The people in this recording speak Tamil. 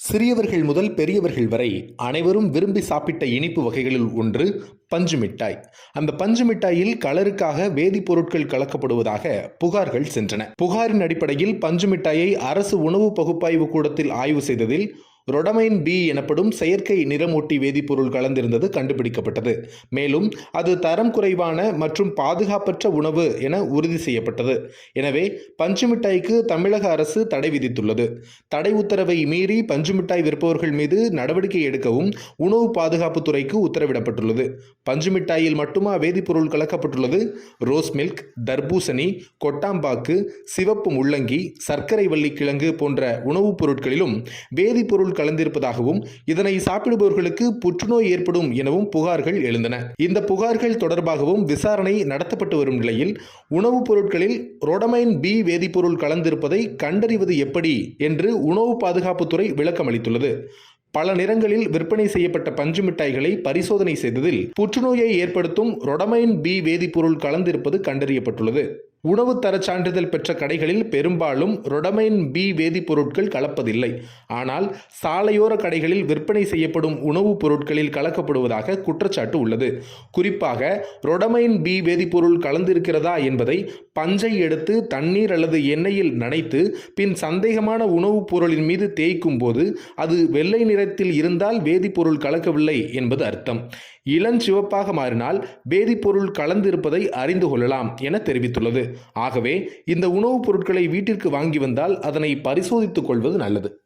சிறியவர்கள் முதல் பெரியவர்கள் வரை அனைவரும் விரும்பி சாப்பிட்ட இனிப்பு வகைகளில் ஒன்று பஞ்சு மிட்டாய். அந்த பஞ்சு மிட்டாயில் கலருக்காக வேதிப்பொருட்கள் கலக்கப்படுவதாக புகார்கள் சென்றன. புகாரின் அடிப்படையில் பஞ்சு மிட்டாயை அரசு உணவு பகுப்பாய்வு கூடத்தில் ஆய்வு செய்ததில் ரொடமைன் பி எனப்படும் செயற்கை நிறமூட்டி வேதிப்பொருள் கலந்திருந்தது கண்டுபிடிக்கப்பட்டது. மேலும் அது தரம் குறைவான மற்றும் பாதுகாப்பற்ற உணவு என உறுதி செய்யப்பட்டது. எனவே பஞ்சு மிட்டாய்க்கு தமிழக அரசு தடை விதித்துள்ளது. தடை உத்தரவை மீறி பஞ்சு மிட்டாய் விற்பவர்கள் மீது நடவடிக்கை எடுக்கவும் உணவு பாதுகாப்புத்துறைக்கு உத்தரவிடப்பட்டுள்ளது. பஞ்சு மிட்டாயில் மட்டுமா வேதிப்பொருள் கலக்கப்பட்டுள்ளது? ரோஸ் மில்க், தர்பூசணி, கொட்டாம்பாக்கு, சிவப்பு முள்ளங்கி, சர்க்கரை வள்ளி கிழங்கு போன்ற உணவுப் பொருட்களிலும் வேதிப்பொருள் கலந்திருப்பதாகவும் இதனை சாப்பிடுபவர்களுக்கு புற்றுநோய் ஏற்படும் எனவும் புகார்கள் எழுந்தன. இந்த புகார்கள் தொடர்பாகவும் விசாரணை நடத்தப்பட்டு வரும் நிலையில் உணவுப் பொருட்களில் ரொடமைன் பி வேதிப்பொருள் கலந்திருப்பதை கண்டறிவது எப்படி என்று உணவு பாதுகாப்புத்துறை விளக்கம் அளித்துள்ளது. பல நிறங்களில் விற்பனை செய்யப்பட்ட பஞ்சு மிட்டாய்களை பரிசோதனை செய்ததில் புற்றுநோயை ஏற்படுத்தும் ரொடமைன் பி வேதிப்பொருள் கலந்திருப்பது கண்டறியப்பட்டுள்ளது. உணவு தர சான்றிதழ் பெற்ற கடைகளில் பெரும்பாலும் ரொடமைன் பி வேதிப்பொருட்கள் கலப்பதில்லை. ஆனால் சாலையோர கடைகளில் விற்பனை செய்யப்படும் உணவுப் பொருட்களில் கலக்கப்படுவதாக குற்றச்சாட்டு உள்ளது. குறிப்பாக ரொடமைன் பி வேதிப்பொருள் கலந்திருக்கிறதா என்பதை பஞ்சை எடுத்து தண்ணீர் அல்லது எண்ணெயில் நனைத்து பின் சந்தேகமான உணவுப் பொருளின் மீது தேய்க்கும் போது அது வெள்ளை நிறத்தில் இருந்தால் வேதிப்பொருள் கலக்கவில்லை என்பது அர்த்தம். இளஞ்சிவப்பாக மாறினால் வேதிப்பொருள் கலந்திருப்பதை அறிந்து கொள்ளலாம் என தெரிவித்துள்ளது. ஆகவே இந்த உணவுப் பொருட்களை வீட்டிற்கு வாங்கி வந்தால் அதனை பரிசோதித்துக் கொள்வது நல்லது.